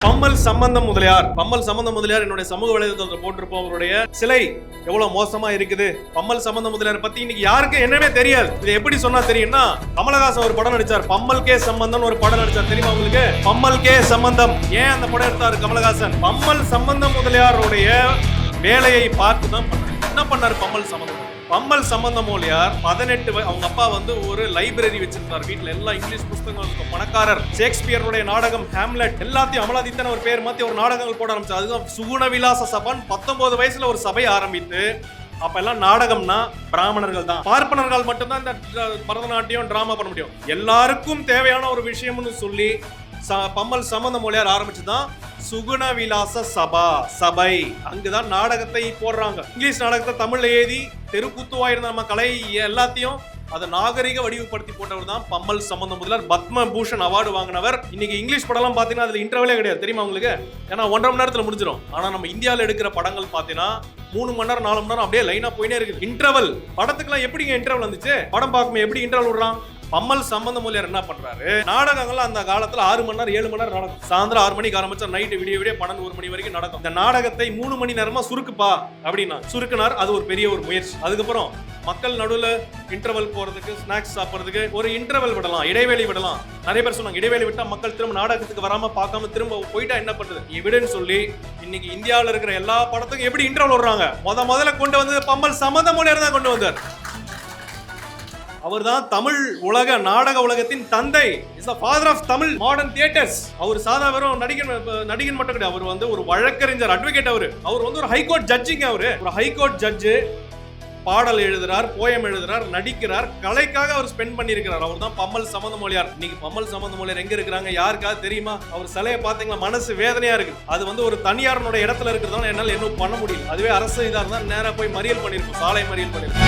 பம்மல் சம்பந்தம் முதலியார் என்னுடைய சமூக வலைதளத்தில் போட்டிருப்போம். அவருடைய சிலை எவ்வளவு மோசமா இருக்குது. பம்மல் சம்பந்தம் முதலியார் பத்தி இன்னைக்கு யாருக்கு என்னவே தெரியாது. இது எப்படி சொன்னா தெரியும்னா, கமலஹாசன் ஒரு படம் நடிச்சார், பம்மல் கே சம்பந்தம் ஒரு படம் நடிச்சார். தெரியுமா உங்களுக்கு? பம்மல் கே சம்பந்தம். ஏன் அந்த படம் எடுத்தாரு கமலஹாசன்? பம்மல் சம்பந்தம் முதலியாருடைய வேலையை பார்த்து தான் என்ன பண்ணாரு பம்மல் சம்பந்தம் முதலியார் 18 அவங்க அப்பா ஒரு லைப்ரரி வச்சிருந்தார். வீட்டுல எல்லா இங்கிலீஷ் புத்தகங்கள் இருக்கும். பணக்காரர். ஷேக்ஸ்பியருடைய நாடகம் ஹேம்லெட் எல்லாத்தையும் அமலாதித்தன் ஒரு பேர் மாத்தி ஒரு நாடகங்கள் போட ஆரம்பிச்சார். அதுதான் சுகுண விலாச சபான் 19 வயசுல ஒரு சபை ஆரம்பித்து, அப்ப எல்லாம் நாடகம்னா பிராமணர்கள் தான், பார்ப்பனர்கள் மட்டும்தான் இந்த பரதநாட்டியம் டிராமா பண்ண முடியும். எல்லாருக்கும் தேவையான ஒரு விஷயம்னு சொல்லி பம்மல் சம்பந்தம் மொழியார் ஆரம்பிச்சுதான் சுகுண விலாச சபை. அங்குதான் நாடகத்தை போடுறாங்க. இங்கிலீஷ் நாடகத்தை தமிழ்ல எழுதி தெருக்கூத்துவாயிருந்த நம்ம கலை எல்லாத்தையும் அதை நாகரிக வடிவுபடுத்தி போட்டவர் தான் பம்மல் சம்பந்தம் முதலியார். பத்ம பூஷன் அவார்டு வாங்கினவர். இன்னைக்கு இங்கிலீஷ் படம் பாத்தீங்கன்னா அதுல இன்டர்வலே கிடையாது. தெரியுமா உங்களுக்கு? ஏன்னா 1.5 மணி நேரத்துல முடிஞ்சிடும். ஆனா நம்ம இந்தியாவில எடுக்கிற படங்கள் பாத்தீங்கன்னா 3 மணி நேரம் 4 மணி நேரம் அப்படியே லைனா போயினே இருக்கு. இன்டர்வல் படத்துக்குலாம் எப்படிங்க இன்டர்வல் வந்துச்சு? படம் பார்க்கும்போது எப்படி இன்டர்வல் விடுறான்? பம்மல் சம்பந்தம் முதலியார் என்ன பண்றாரு? நாடகங்கள் அந்த காலத்துல 6 மணி நேரம் 7 மணி நேரம் நடக்கும். சாயந்தரம் 6 மணிக்கு ஆரம்பிச்சா நைட்டு விடிய 12 1 மணி வரைக்கும் நடக்கும். இந்த நாடகத்தை 3 மணி நேரமா சுருக்குப்பா அப்படின்னா சுருக்குனார். அது ஒரு பெரிய ஒரு முயற்சி. அதுக்கப்புறம் மக்கள் நடுவுல இன்டர்வல் போறதுக்கு, ஸ்நாக்ஸ் சாப்பிடுறதுக்கு ஒரு இன்டர்வல் விடலாம், இடைவேளை விடலாம். நிறைய பேர் சொன்னாங்க இடைவேளை விட்டா மக்கள் திரும்ப நாடகத்துக்கு வராம பார்க்காம திரும்ப போயிட்டா என்ன பண்றது? விடுன்னு சொல்லி இன்னைக்கு இந்தியாவில் இருக்கிற எல்லா படத்துக்கும் எப்படி இன்டர்வல் விடுறாங்க? முதல்ல கொண்டு வந்தது பம்மல் சம்பந்தம் முதலியார் தான் கொண்டு வந்தார். அவர் தான் தமிழ் உலக நாடக உலகத்தின் தந்தை. Is the father of Tamil modern theatres. அவர் சாதா வெறும் நடிகன் மட்டும் கிடையாது. அவர் ஒரு வழக்கறிஞர், அட்வொகேட். அவர் ஒரு ஹைகோர்ட் ஜட்ஜிங்க. ஒரு ஹைகோர்ட் ஜட்ஜு. பாடல் எழுதுறார், போயம் எழுதுறார், நடிக்கிறார். கலைக்காக அவர் ஸ்பெண்ட் பண்ணியிருக்கிறார். அவர் தான் பம்மல் சம்பந்தம் மொழியார். இன்னைக்கு பம்மல் சம்பந்தம் மொழியார் எங்க இருக்கிறாங்க யாருக்காவது தெரியுமா? அவர் சிலையை பாத்தீங்களா? மனசு வேதனையா இருக்கு. அது ஒரு தனியாருடைய இடத்துல இருக்கிறதால என்னால இன்னும் பண்ண முடியல. அதுவே அரசு இதா இருந்தா நேரா போய் மறியல் பண்ணிருக்கோம், சாலை மறியல் பண்ணிருக்கோம்.